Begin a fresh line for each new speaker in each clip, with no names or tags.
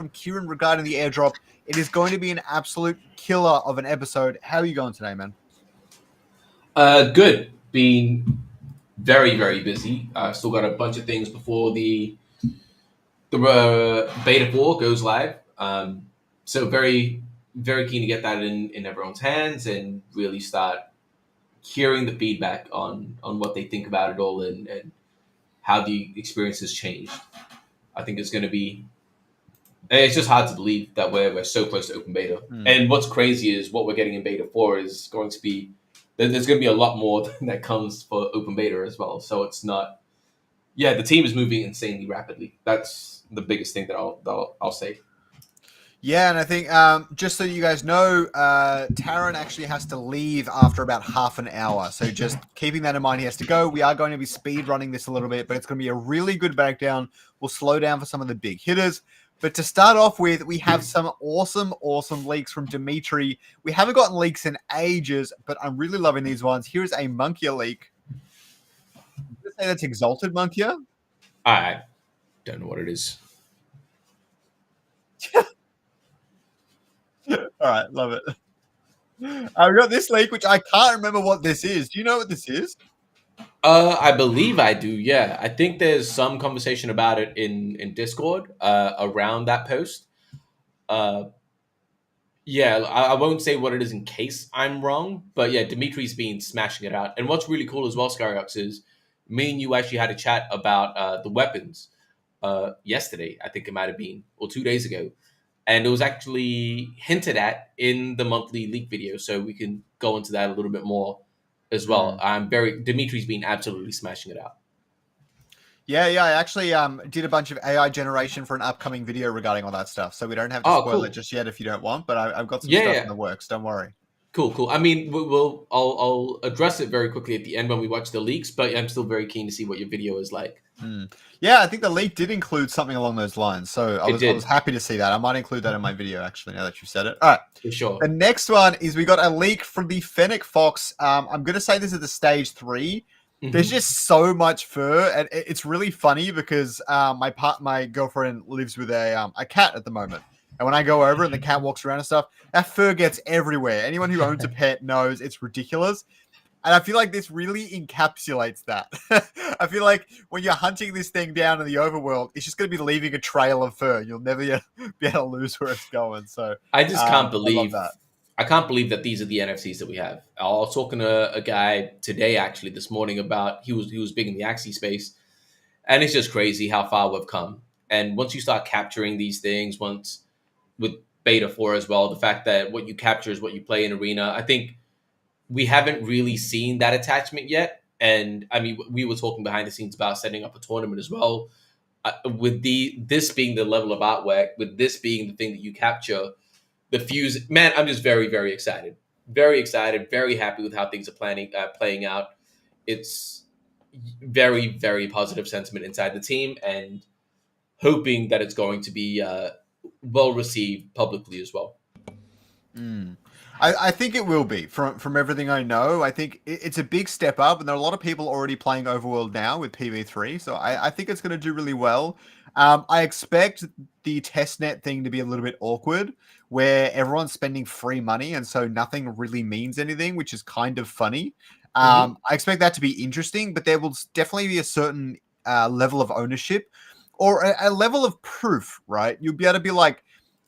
from Kieran regarding the airdrop. It is going to be an absolute killer of an episode. How are you going today, man?
Good. Been very, very busy. Still got a bunch of things before the beta 4 goes live. So very, very keen to get that in everyone's hands and really start hearing the feedback on what they think about it all and how the experience has changed. I think it's going to be. It's just hard to believe that we're so close to open beta. And what's crazy is what we're getting in beta 4 is going to be. There's going to be a lot more that comes for open beta as well. So it's not. Yeah, the team is moving insanely rapidly. That's the biggest thing that I'll say.
Yeah, and I think just so you guys know, Taron actually has to leave after about half an hour. So just keeping that in mind, he has to go. We are going to be speed running this a little bit, but it's going to be a really good breakdown. We'll slow down for some of the big hitters. But to start off with, we have some awesome leaks from Dimitri. We haven't gotten leaks in ages, but I'm really loving these ones. Here's a Monkia leak. Did you say that's Exalted Monkia?
I don't know what it is.
All right, love it. I've got this leak, which I can't remember what this is. Do you know what this is?
I believe I do. Yeah, I think there's some conversation about it in Discord around that post. Yeah, I won't say what it is in case I'm wrong, but yeah, Dimitri's been smashing it out. And what's really cool as well, Skyrox, is me and you actually had a chat about the weapons yesterday. I think it might have been, or 2 days ago, and it was actually hinted at in the monthly leak video. So we can go into that a little bit more as well. Dimitri's been absolutely smashing it out.
Yeah, I actually did a bunch of AI generation for an upcoming video regarding all that stuff, so we don't have to spoil it just yet if you don't want. But I've got some stuff in the works. Don't worry.
Cool. I mean, I'll address it very quickly at the end when we watch the leaks. But I'm still very keen to see what your video is like.
Yeah, I think the leak did include something along those lines, so I was happy to see that. I might include that in my video actually. Now that you've said it, all right.
For sure.
The next one is we got a leak from the Fennec Fox. I'm going to say this is the stage 3. Mm-hmm. There's just so much fur, and it's really funny because my girlfriend lives with a cat at the moment, and when I go over and the cat walks around and stuff, that fur gets everywhere. Anyone who owns a pet knows it's ridiculous, and I feel like this really encapsulates that. I feel like when you're hunting this thing down in the overworld, it's just going to be leaving a trail of fur. You'll never be able to lose where it's going. So
I just can't believe that. I can't believe that these are the NFTs that we have. I was talking to a guy today, actually, this morning about he was big in the Axie space, and it's just crazy how far we've come. And once you start capturing these things, once with Beta 4 as well, the fact that what you capture is what you play in Arena, I think we haven't really seen that attachment yet. And I mean, we were talking behind the scenes about setting up a tournament as well. With this being the level of artwork, with this being the thing that you capture. The fuse, man, I'm just very, very excited. Very excited, very happy with how things are playing out. It's very, very positive sentiment inside the team and hoping that it's going to be well received publicly as well.
I think it will be from everything I know. I think it's a big step up, and there are a lot of people already playing Overworld now with PV3. So I think it's going to do really well. I expect the testnet thing to be a little bit awkward, where everyone's spending free money, and so nothing really means anything, which is kind of funny. I expect that to be interesting, but there will definitely be a certain level of ownership or a level of proof, right? You'll be able to be like,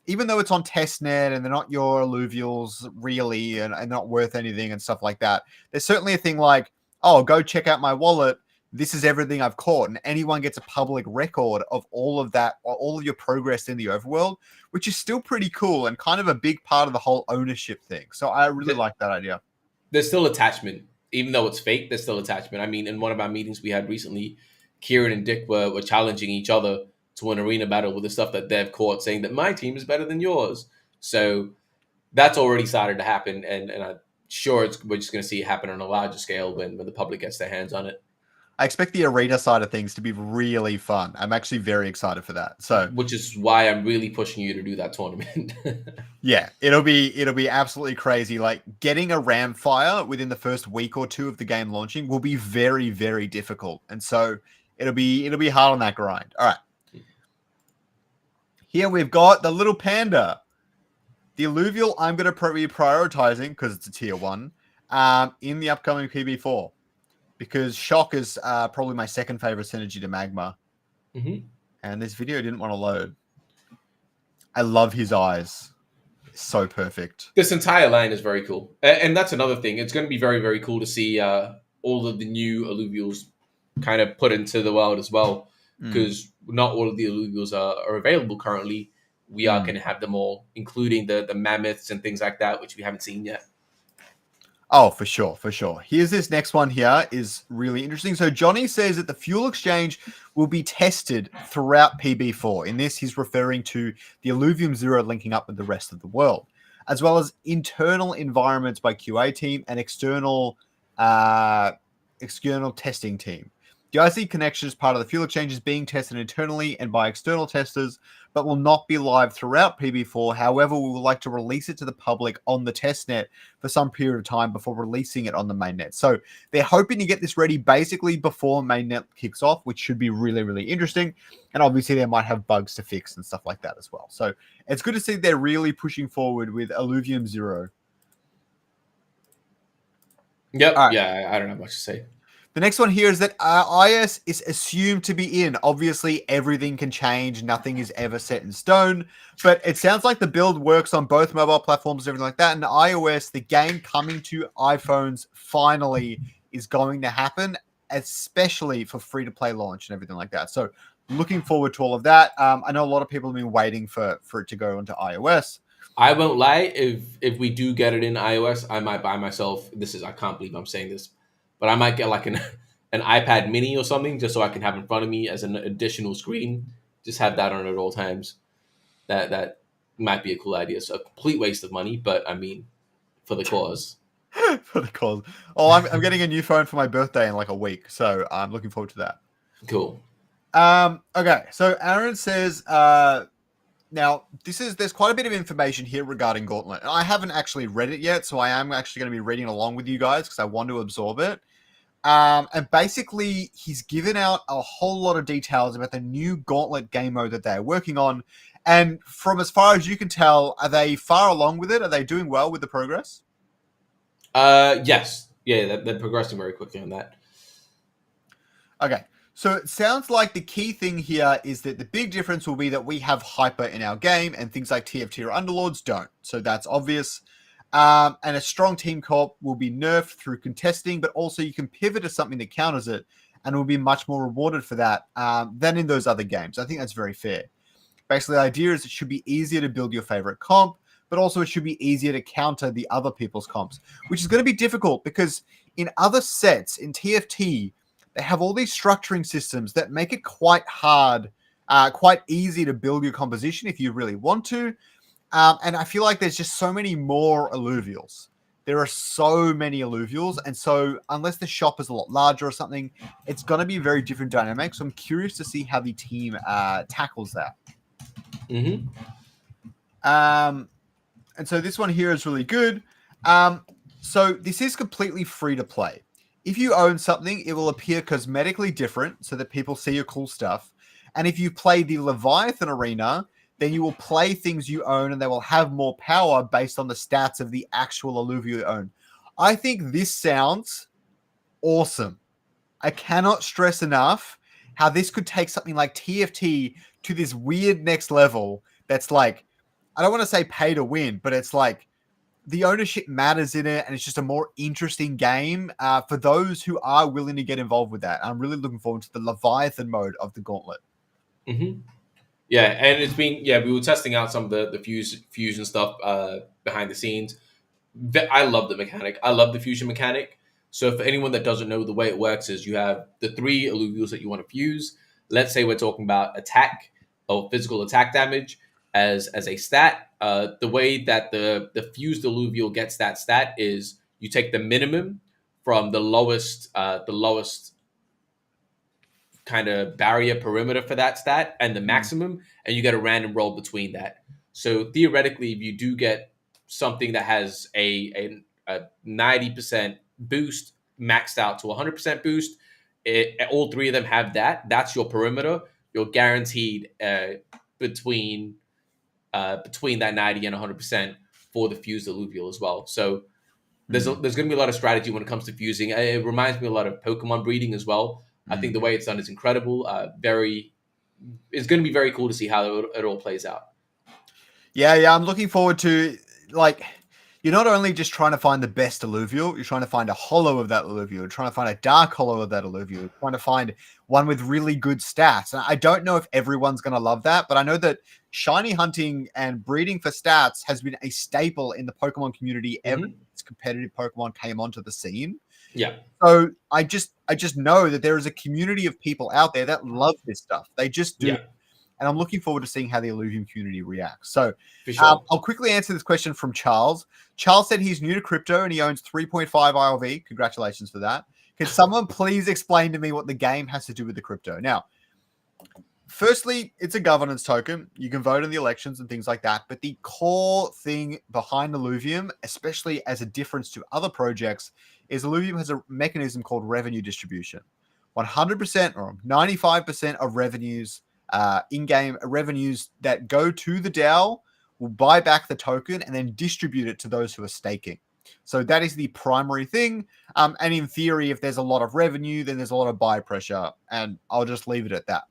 even though it's on testnet and they're not your Alluvials really and not worth anything and stuff like that, there's certainly a thing like, oh, go check out my wallet. This is everything I've caught. And anyone gets a public record of all of that, or all of your progress in the overworld, which is still pretty cool and kind of a big part of the whole ownership thing. So I really like that idea.
There's still attachment. Even though it's fake, there's still attachment. I mean, in one of our meetings we had recently, Kieran and Dick were challenging each other to an arena battle with the stuff that they've caught, saying that my team is better than yours. So that's already started to happen, and I'm sure we're just going to see it happen on a larger scale when the public gets their hands on it.
I expect the arena side of things to be really fun. I'm actually very excited for that. So,
which is why I'm really pushing you to do that tournament.
Yeah, it'll be absolutely crazy. Like getting a ram fire within the first week or two of the game launching will be very, very difficult, and so it'll be hard on that grind. All right. Here we've got the little panda. The Alluvial I'm going to be prioritizing because it's a tier 1 in the upcoming PB4. Because Shock is probably my second favorite synergy to Magma.
Mm-hmm.
And this video didn't want to load. I love his eyes. So perfect.
This entire line is very cool. And that's another thing. It's going to be very, very cool to see all of the new Alluvials kind of put into the world as well. Because not all of the Alluvials are available currently. We are going to have them all, including the mammoths and things like that, which we haven't seen yet.
Oh, for sure, for sure. Here's this next one here is really interesting. So Johnny says that the fuel exchange will be tested throughout PB4. In this, he's referring to the Illuvium Zero linking up with the rest of the world, as well as internal environments by QA team and external testing team. The IC connection as part of the fuel exchange is being tested internally and by external testers, but will not be live throughout PB4. However, we would like to release it to the public on the testnet for some period of time before releasing it on the mainnet. So they're hoping to get this ready basically before mainnet kicks off, which should be really, really interesting. And obviously they might have bugs to fix and stuff like that as well. So it's good to see they're really pushing forward with Illuvium Zero.
Yep. Right. Yeah, I don't have much to say.
The next one here is that IS is assumed to be in. Obviously, everything can change. Nothing is ever set in stone. But it sounds like the build works on both mobile platforms and everything like that. And iOS, the game coming to iPhones finally is going to happen, especially for free-to-play launch and everything like that. So looking forward to all of that. I know a lot of people have been waiting for it to go onto iOS.
I won't lie. If we do get it in iOS, I might buy myself. I can't believe I'm saying this. But I might get like an iPad mini or something just so I can have in front of me as an additional screen. Just have that on at all times. That might be a cool idea. It's a complete waste of money, but I mean, for the cause.
For the cause. Oh, I'm getting a new phone for my birthday in like a week. So I'm looking forward to that.
Cool.
Okay, so Aaron says, now there's quite a bit of information here regarding Gauntlet. And I haven't actually read it yet, so I am actually going to be reading along with you guys because I want to absorb it. And basically, he's given out a whole lot of details about the new Gauntlet game mode that they're working on. And from as far as you can tell, are they far along with it? Are they doing well with the progress?
Yes. Yeah, they're progressing very quickly on that.
Okay. So it sounds like the key thing here is that the big difference will be that we have hyper in our game and things like TFT or Underlords don't. So that's obvious. And a strong team co-op will be nerfed through contesting, but also you can pivot to something that counters it and will be much more rewarded for that than in those other games. I think that's very fair. Basically, the idea is it should be easier to build your favorite comp, but also it should be easier to counter the other people's comps, which is going to be difficult because in other sets, in TFT, they have all these structuring systems that make it quite hard, quite easy to build your composition if you really want to. And I feel like there's just so many more Alluvials. There are so many Alluvials. And so unless the shop is a lot larger or something, it's going to be a very different dynamic. So I'm curious to see how the team tackles that.
Mm-hmm.
And so this one here is really good. So this is completely free to play. If you own something, it will appear cosmetically different so that people see your cool stuff. And if you play the Leviathan arena, then you will play things you own and they will have more power based on the stats of the actual Alluvial you own. I think this sounds awesome. I cannot stress enough how this could take something like TFT to this weird next level that's like, I don't want to say pay to win, but it's like the ownership matters in it and it's just a more interesting game for those who are willing to get involved with that. I'm really looking forward to the Leviathan mode of the Gauntlet.
Mm-hmm. Yeah, and it's been, we were testing out some of the fusion stuff behind the scenes. I love the mechanic. I love the fusion mechanic. So for anyone that doesn't know, the way it works is you have the 3 Alluvials that you want to fuse. Let's say we're talking about attack or physical attack damage as a stat. The way that the fused Alluvial gets that stat is you take the minimum from the lowest kind of barrier perimeter for that stat and the maximum, and you get a random roll between that. So theoretically, if you do get something that has a 90% boost maxed out to 100% boost, all 3 of them have that. That's your perimeter. You're guaranteed between between that 90 and 100% for the fused Alluvial as well. So there's going to be a lot of strategy when it comes to fusing. It reminds me a lot of Pokemon breeding as well. I think the way it's done is incredible. It's going to be very cool to see how it all plays out.
Yeah, I'm looking forward to, like, you're not only just trying to find the best Alluvial, you're trying to find a holo of that Alluvial, you're trying to find a dark holo of that Alluvial, you're trying to find one with really good stats. And I don't know if everyone's going to love that, but I know that shiny hunting and breeding for stats has been a staple in the Pokemon community ever since competitive Pokemon came onto the scene.
Yeah.
So I just know that there is a community of people out there that love this stuff. They just do.
Yeah.
And I'm looking forward to seeing how the Illuvium community reacts. So
For sure.
I'll quickly answer this question from Charles. Charles said he's new to crypto and he owns 3.5 ILV. Congratulations for that. Can someone please explain to me what the game has to do with the crypto? Now, firstly, it's a governance token. You can vote in the elections and things like that. But the core thing behind Illuvium, especially as a difference to other projects, is Illuvium has a mechanism called revenue distribution. 100% or 95% of revenues, in-game revenues that go to the DAO will buy back the token and then distribute it to those who are staking. So that is the primary thing. And in theory, if there's a lot of revenue, then there's a lot of buy pressure. And I'll just leave it at that.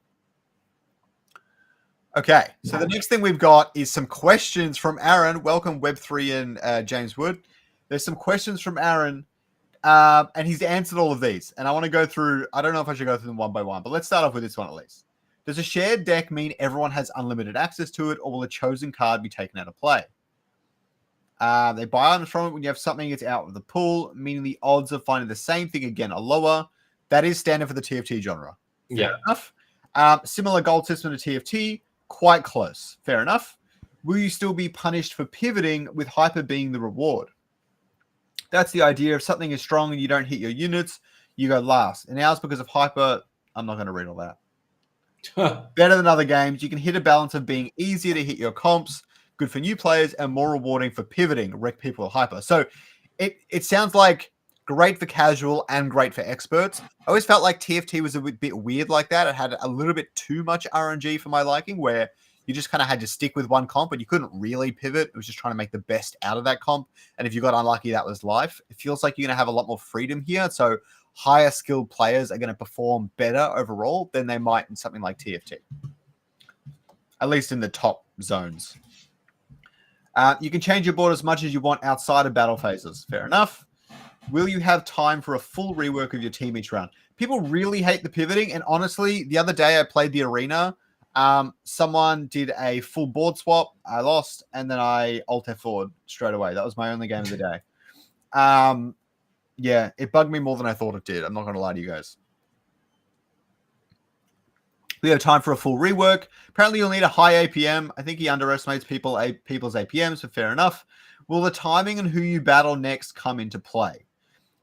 Okay, so the next thing we've got is some questions from Aaron. Welcome, Web3 and James Wood. There's some questions from Aaron, and he's answered all of these. And I want to go through, I don't know if I should go through them one by one, but let's start off with this one at least. Does a shared deck mean everyone has unlimited access to it, or will a chosen card be taken out of play? They buy items from it when you have something that's out of the pool, meaning the odds of finding the same thing again are lower. That is standard for the TFT genre. Fair enough. Similar gold system to TFT, quite close. Fair enough. Will you still be punished for pivoting with hyper being the reward? That's the idea. If something is strong and you don't hit your units, you go last. And ours, because of hyper, I'm not going to read all that. Better than other games. You can hit a balance of being easier to hit your comps, good for new players, and more rewarding for pivoting, wreck people with hyper. So it sounds like great for casual and great for experts. I always felt like TFT was a bit weird like that. It had a little bit too much RNG for my liking, where you just kind of had to stick with one comp and you couldn't really pivot. It was just trying to make the best out of that comp. And if you got unlucky, that was life. It feels like you're going to have a lot more freedom here. So higher skilled players are going to perform better overall than they might in something like TFT, at least in the top zones. You can change your board as much as you want outside of battle phases. Fair enough. Will you have time for a full rework of your team each round? People really hate the pivoting. And honestly, the other day I played the arena. Someone did a full board swap. I lost, and then I alt F4'd straight away. That was my only game of the day. Yeah, it bugged me more than I thought it did. I'm not going to lie to you guys. We have time for a full rework. Apparently, you'll need a high APM. I think he underestimates people's APMs, so fair enough. Will the timing and who you battle next come into play?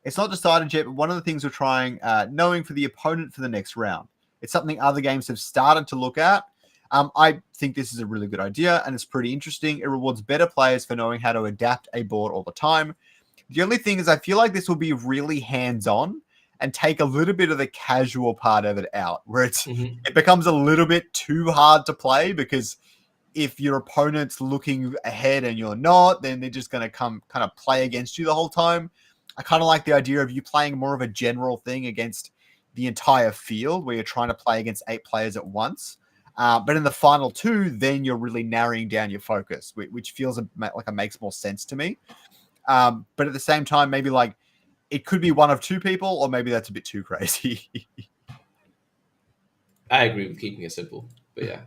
It's not decided yet, but one of the things we're trying, knowing for the opponent for the next round. It's something other games have started to look at. I think this is a really good idea, and it's pretty interesting. It rewards better players for knowing how to adapt a board all the time. The only thing is I feel like this will be really hands-on and take a little bit of the casual part of it out, where it becomes a little bit too hard to play, because if your opponent's looking ahead and you're not, then they're just going to come kind of play against you the whole time. I kind of like the idea of you playing more of a general thing against the entire field, where you're trying to play against 8 players at once. But in the final 2, then you're really narrowing down your focus, which feels like it makes more sense to me. But at the same time, maybe like it could be one of 2 people, or maybe that's a bit too crazy.
I agree with keeping it simple, but yeah.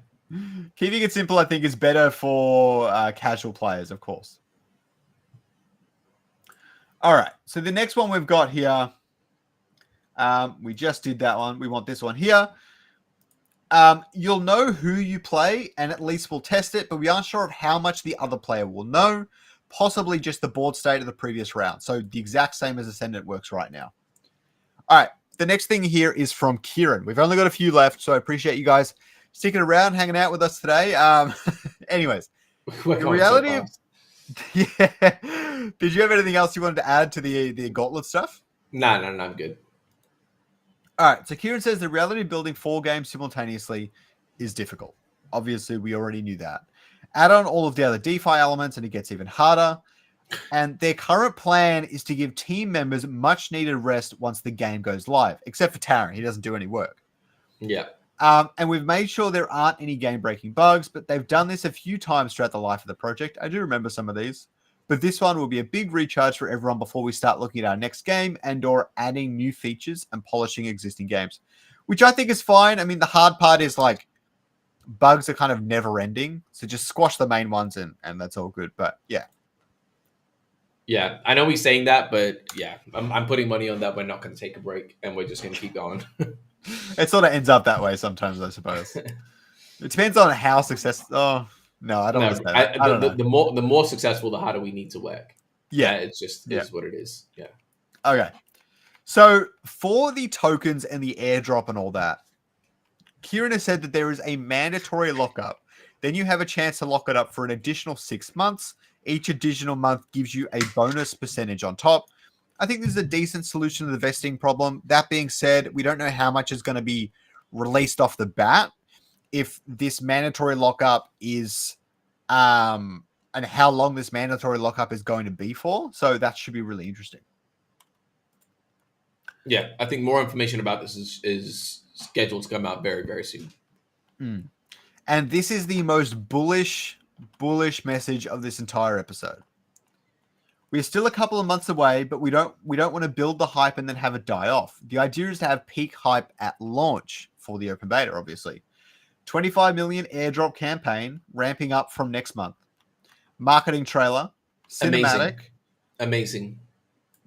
Keeping it simple, I think, is better for casual players, of course. All right. So the next one we've got here, we just did that one. We want this one here. You'll know who you play, and at least we'll test it, but we aren't sure of how much the other player will know. Possibly just the board state of the previous round. So the exact same as Ascendant works right now. All right. The next thing here is from Kieran. We've only got a few left, so I appreciate you guys sticking around, hanging out with us today. Anyways, the reality of... Yeah. Did you have anything else you wanted to add to the Gauntlet stuff?
No, I'm good.
All right. So Kieran says the reality of building 4 games simultaneously is difficult. Obviously, we already knew that. Add on all of the other DeFi elements and it gets even harder. And their current plan is to give team members much needed rest once the game goes live, except for Taron. He doesn't do any work.
Yeah.
And we've made sure there aren't any game-breaking bugs, but they've done this a few times throughout the life of the project. I do remember some of these. But this one will be a big recharge for everyone before we start looking at our next game and or adding new features and polishing existing games, which I think is fine. I mean, the hard part is like bugs are kind of never ending. So just squash the main ones and that's all good. But yeah.
Yeah, I know he's saying that, but yeah, I'm putting money on that. We're not going to take a break and we're just going to keep going.
It sort of ends up that way sometimes, I suppose. It depends on how successful. Oh, no, I don't want to say that. I don't know.
The more successful, the harder we need to work.
Yeah.
It's just is what it is. Yeah.
Okay. So for the tokens and the airdrop and all that, Kieran has said that there is a mandatory lockup. Then you have a chance to lock it up for an additional 6 months. Each additional month gives you a bonus percentage on top. I think this is a decent solution to the vesting problem. That being said, we don't know how much is going to be released off the bat. If this mandatory lockup is, and how long this mandatory lockup is going to be for. So that should be really interesting.
Yeah, I think more information about this is scheduled to come out very, very soon.
And this is the most bullish message of this entire episode. We're still a couple of months away, but we don't want to build the hype and then have it die off. The idea is to have peak hype at launch for the open beta, obviously. 25 million airdrop campaign ramping up from next month. Marketing trailer, cinematic.
Amazing.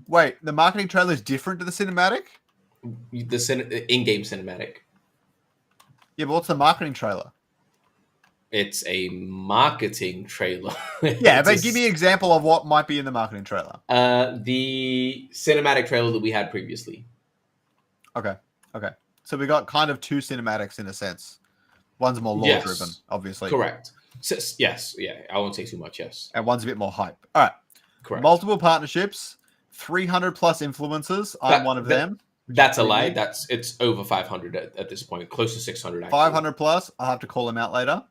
Wait, the marketing trailer is different to the cinematic?
The in-game cinematic.
Yeah, but what's the marketing trailer?
It's a marketing trailer.
Yeah, but give me an example of what might be in the marketing trailer.
The cinematic trailer that we had previously.
Okay. So we got kind of two cinematics in a sense. One's more lore-driven, obviously.
Correct. Yes. Yeah, I won't say too much, yes.
And one's a bit more hype. All right.
Correct.
Multiple partnerships, 300 plus influencers. I'm one of them.
That's a lie. It's over 500 at this point, close to 600. Actually.
500 plus. I'll have to call them out later.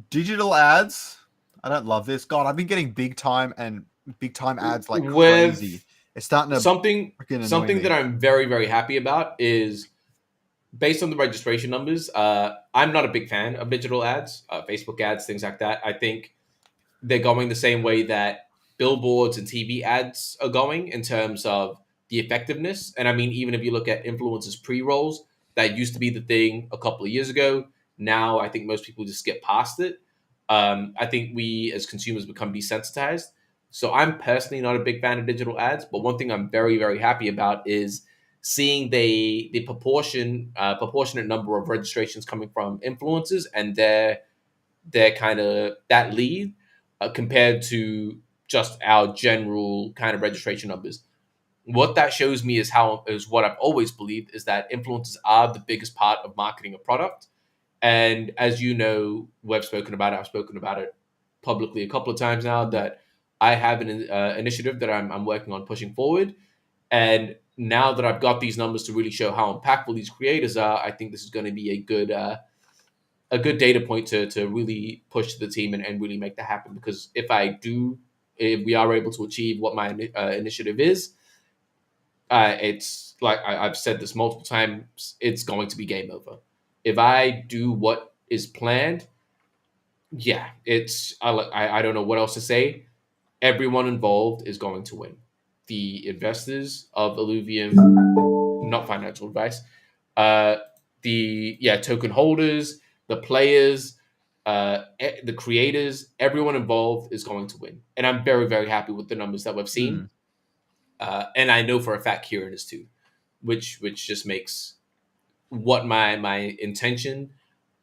Digital ads. I don't love this. God, I've been getting big time ads like crazy. It's starting to
something that I'm very, very happy about is based on the registration numbers. I'm not a big fan of digital ads, Facebook ads, things like that. I think they're going the same way that billboards and TV ads are going in terms of the effectiveness. And I mean, even if you look at influencers pre-rolls, that used to be the thing a couple of years ago. Now, I think most people just skip past it. I think we as consumers become desensitized. So I'm personally not a big fan of digital ads. But one thing I'm very, very happy about is seeing the proportionate number of registrations coming from influencers and their kind of that lead compared to just our general kind of registration numbers. What that shows me is what I've always believed is that influencers are the biggest part of marketing a product. And as you know, I've spoken about it publicly a couple of times now, that I have an initiative that I'm working on pushing forward. And now that I've got these numbers to really show how impactful these creators are, I think this is going to be a good data point to really push to the team and really make that happen. Because if we are able to achieve what my initiative is, it's like I've said this multiple times, it's going to be game over. If I do what is planned, yeah, I don't know what else to say. Everyone involved is going to win. The investors of Illuvium, not financial advice, token holders, the players, the creators, everyone involved is going to win. And I'm very, very happy with the numbers that we've seen. And I know for a fact Kieran is too, which just makes what my intention,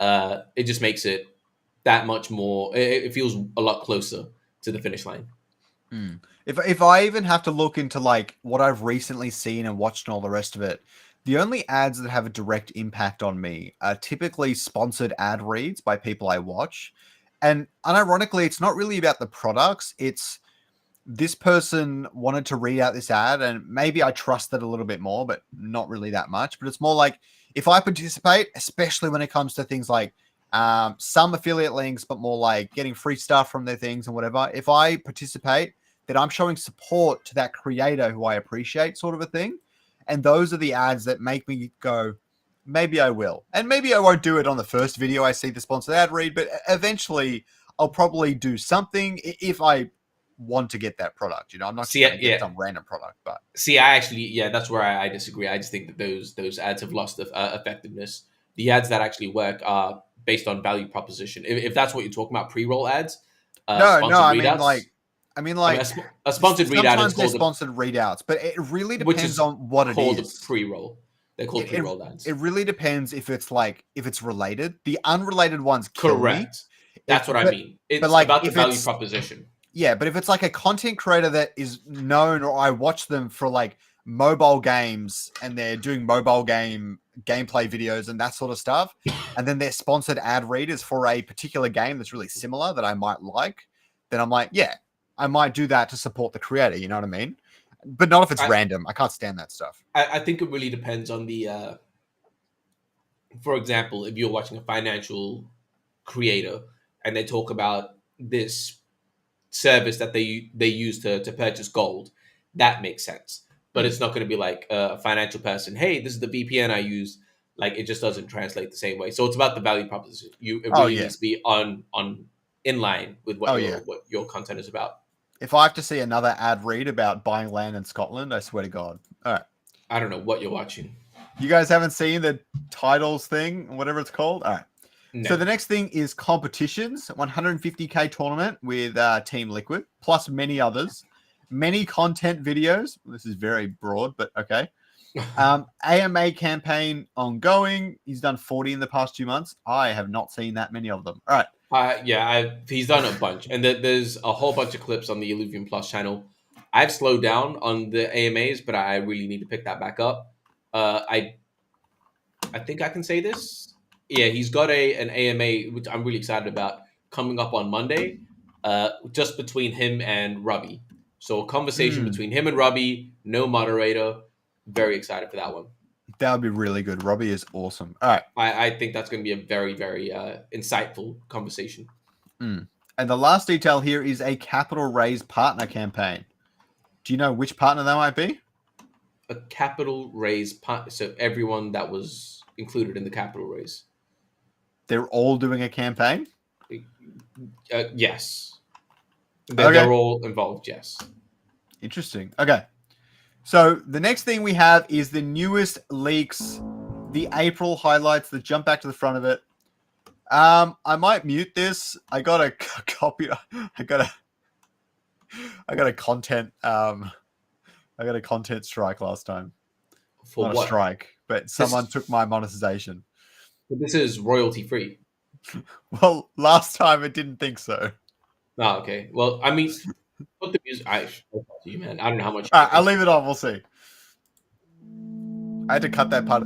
it just makes it that much more, it feels a lot closer to the finish line.
If I even have to look into like what I've recently seen and watched and all the rest of it, the only ads that have a direct impact on me are typically sponsored ad reads by people I watch. And unironically, it's not really about the products. It's this person wanted to read out this ad and maybe I trust it a little bit more, but not really that much. But it's more like if I participate, especially when it comes to things like some affiliate links, but more like getting free stuff from their things and whatever. If I participate, then I'm showing support to that creator who I appreciate, sort of a thing. And those are the ads that make me go, maybe I will. And maybe I won't do it on the first video I see the sponsored ad read, but eventually I'll probably do something if I want to get that product. You know, I'm not just going to get some random product. But
see, I actually, that's where I disagree. I just think that those ads have lost effectiveness. The ads that actually work are based on value proposition. If that's what you're talking about, pre-roll ads,
I mean, like
a sponsored readout
sometimes they're sponsored readouts, but it really depends on what it is.
Pre-roll. They're called pre-roll ads.
It really depends if it's related. The unrelated ones kill me.
That's what I mean. It's about the value proposition.
Yeah, but if it's like a content creator that is known, or I watch them for like mobile games and they're doing mobile game gameplay videos and that sort of stuff, and then their sponsored ad read is for a particular game that's really similar that I might like, then I'm like, yeah, I might do that to support the creator. You know what I mean? But not if it's random. I can't stand that stuff.
I think it really depends on the, for example, if you're watching a financial creator and they talk about this service that they use to purchase gold, that makes sense. But it's not going to be like a financial person, hey, this is the VPN I use. Like, it just doesn't translate the same way. So it's about the value proposition. It really needs to be on in line with what your content is about.
If I have to see another ad read about buying land in Scotland, I swear to God. All right.
I don't know what you're watching.
You guys haven't seen the titles thing, whatever it's called? All right. No. So the next thing is competitions, 150K tournament with Team Liquid, plus many others, many content videos. This is very broad, but okay. AMA campaign ongoing. He's done 40 in the past 2 months. I have not seen that many of them. All right.
He's done a bunch, and there's a whole bunch of clips on the Illuvium Plus channel. I've slowed down on the AMAs, but I really need to pick that back up. I think I can say this. Yeah, he's got an AMA, which I'm really excited about, coming up on Monday, just between him and Robbie. So a conversation between him and Robbie, no moderator. Very excited for that one.
That would be really good. Robbie is awesome. All right.
I think that's going to be a very, very insightful conversation.
And the last detail here is a capital raise partner campaign. Do you know which partner that might be?
A capital raise partner. So everyone that was included in the capital raise.
They're all doing a campaign?
Yes. They're all involved, yes.
Interesting. Okay. So the next thing we have is the newest leaks, the April highlights, the jump back to the front of it. I might mute this. I got a copy. I got a content. I got a content strike last time.
For
Not
what?
A strike, but someone took my monetization.
But this is royalty free.
Well, last time it didn't think so.
Oh, okay. Well, I mean, put the music. You, man. I don't know how much.
All right, I'll leave it on. We'll see. I had to cut that part.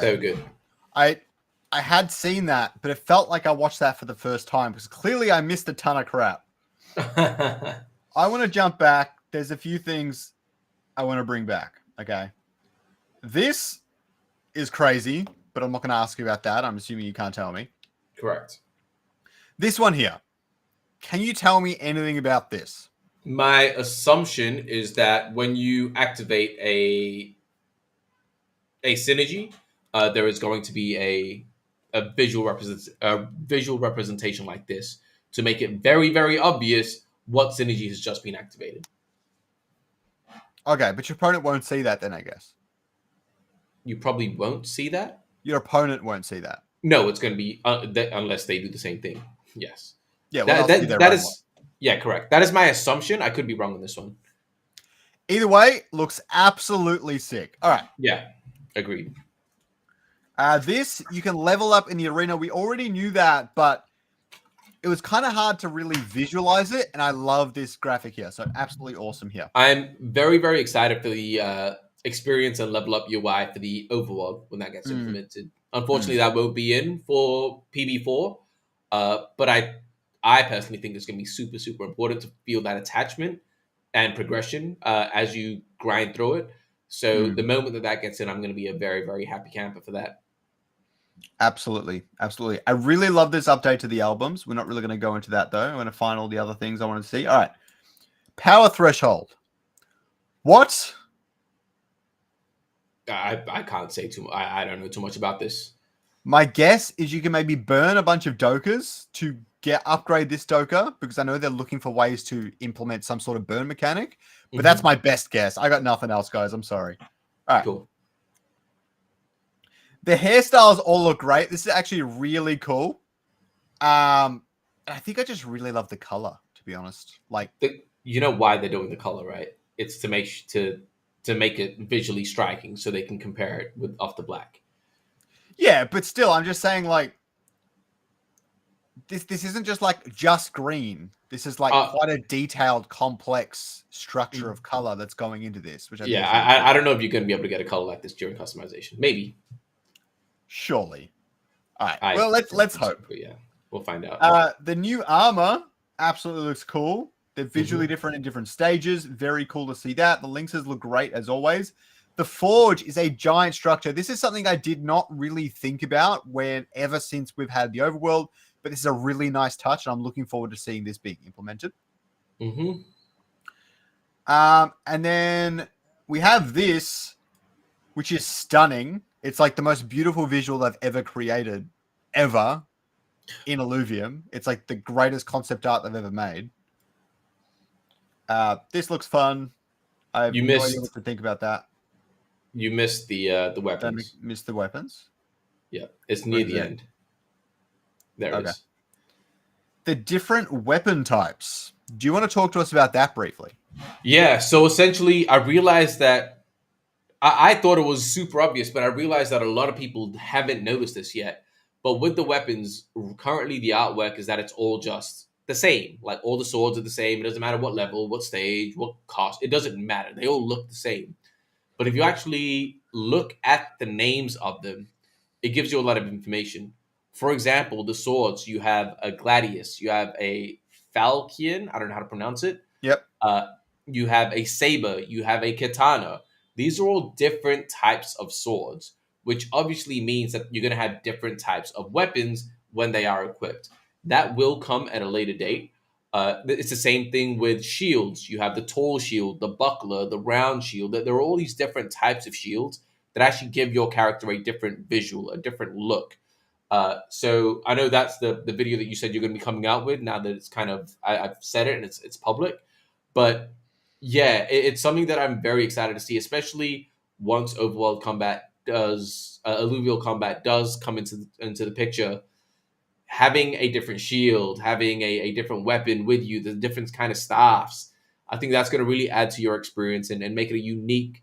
So good.
I had seen that, but it felt like I watched that for the first time because clearly I missed a ton of crap. I want to jump back. There's a few things I want to bring back. Okay. This is crazy, but I'm not going to ask you about that. I'm assuming you can't tell me.
Correct.
This one here. Can you tell me anything about this?
My assumption is that when you activate a synergy, there is going to be a visual representation like this to make it very, very obvious what synergy has just been activated.
Okay, but your opponent won't see that then, I guess.
You probably won't see that.
Your opponent won't see that.
No, it's going to be unless they do the same thing. Yes.
Yeah, well,
that is yeah, correct. That is my assumption. I could be wrong on this one.
Either way, looks absolutely sick. All right.
Yeah, agreed.
This, you can level up in the arena. We already knew that, but it was kind of hard to really visualize it, and I love this graphic here. So absolutely awesome here.
I'm very, very excited for the experience and level up UI for the overworld when that gets implemented. Unfortunately, that won't be in for PB4, but I personally think it's going to be super, super important to feel that attachment and progression as you grind through it. So the moment that gets in, I'm going to be a very, very happy camper for that.
Absolutely. Absolutely. I really love this update to the albums. We're not really going to go into that, though. I'm going to find all the other things I want to see. All right. Power threshold. What?
I can't say too much. I don't know too much about this.
My guess is you can maybe burn a bunch of Dokas to upgrade this Doka, because I know they're looking for ways to implement some sort of burn mechanic. But that's my best guess. I got nothing else, guys. I'm sorry. All right. Cool. The hairstyles all look great. This is actually really cool. I think I just really love the color, to be honest. Like,
you know why they're doing the color, right? It's to make it visually striking, so they can compare it with Off the Black.
Yeah, but still, I'm just saying, like, this isn't just like just green. This is like quite a detailed, complex structure of color that's going into this. Which
I don't know if you're going to be able to get a color like this during customization. Maybe.
Surely. All right. Well, let's hope.
But yeah, we'll find out.
The new armor absolutely looks cool. They're visually different in different stages. Very cool to see that. The Lynxes look great as always. The Forge is a giant structure. This is something I did not really think about ever since we've had the Overworld, but this is a really nice touch, and I'm looking forward to seeing this being implemented. And then we have this, which is stunning. It's like the most beautiful visual they've ever created, ever, in Illuvium. It's like the greatest concept art they've ever made. This looks fun. I have no idea what to think about that.
You missed the weapons.
Missed the weapons?
Yeah, it's near the end. There it is.
The different weapon types. Do you want to talk to us about that briefly?
Yeah, so essentially, I realized that I thought it was super obvious, but I realized that a lot of people haven't noticed this yet. But with the weapons, currently the artwork is that it's all just the same. Like, all the swords are the same. It doesn't matter what level, what stage, what cost. It doesn't matter. They all look the same. But if you actually look at the names of them, it gives you a lot of information. For example, the swords, you have a gladius, you have a falchion, I don't know how to pronounce it.
Yep.
You have a saber, you have a katana. These are all different types of swords, which obviously means that you're going to have different types of weapons when they are equipped. That will come at a later date. It's the same thing with shields. You have the tall shield, the buckler, the round shield. There are all these different types of shields that actually give your character a different visual, a different look. So I know that's the video that you said you're going to be coming out with now that it's kind of, I've said it and it's public. But yeah, it's something that I'm very excited to see, especially once Overworld Combat Alluvial Combat does come into the picture. Having a different shield, having a different weapon with you, the different kind of staffs, I think that's going to really add to your experience and make it a unique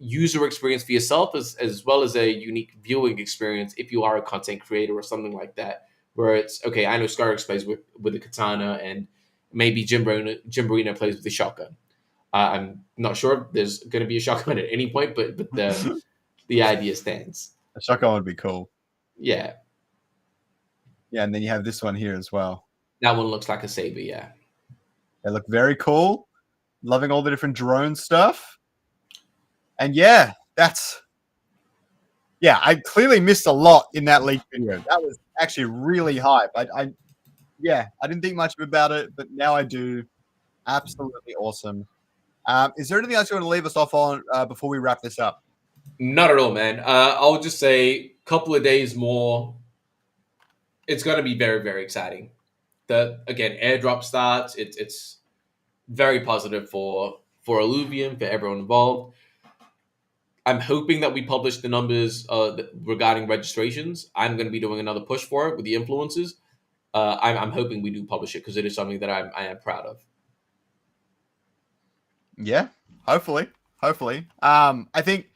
user experience for yourself as well as a unique viewing experience if you are a content creator or something like that, where it's, okay, I know Scarix plays with a katana and maybe Jim Barina plays with a shotgun. I'm not sure if there's going to be a shotgun at any point, but the idea stands.
A shotgun would be cool.
Yeah.
Yeah, and then you have this one here as well.
That one looks like a saber, yeah.
They look very cool. Loving all the different drone stuff. And yeah, I clearly missed a lot in that leak video. That was actually really hype. I didn't think much about it, but now I do. Absolutely awesome. Is there anything else you want to leave us off on before we wrap this up?
Not at all, man. I'll just say a couple of days more. It's going to be very, very exciting. Again, airdrop starts. It's very positive for Illuvium, for everyone involved. I'm hoping that we publish the numbers regarding registrations. I'm going to be doing another push for it with the influencers. I'm hoping we do publish it because it is something that I am proud of.
Yeah, hopefully. I think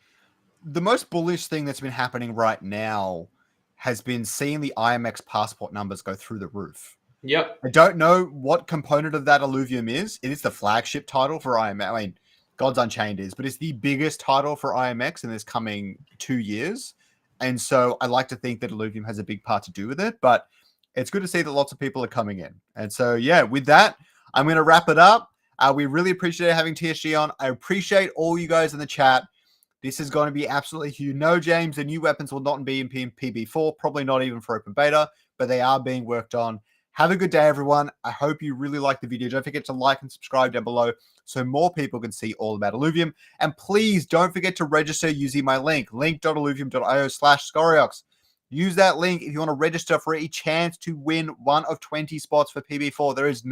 the most bullish thing that's been happening right now has been seeing the IMX passport numbers go through the roof.
Yep.
I don't know what component of that Alluvium is. It is the flagship title for IMX. I mean, Gods Unchained is, but it's the biggest title for IMX in this coming 2 years. And so I like to think that Illuvium has a big part to do with it, but it's good to see that lots of people are coming in. And so, yeah, with that, I'm going to wrap it up. We really appreciate having TSG on. I appreciate all you guys in the chat. This is going to be absolutely huge. James, the new weapons will not be in PB4, probably not even for open beta, but they are being worked on. Have a good day, everyone. I hope you really liked the video. Don't forget to like and subscribe down below so more people can see all about Illuvium. And please don't forget to register using my link, link.illuvium.io/Scoriox. Use that link if you want to register for a chance to win one of 20 spots for PB4. There is no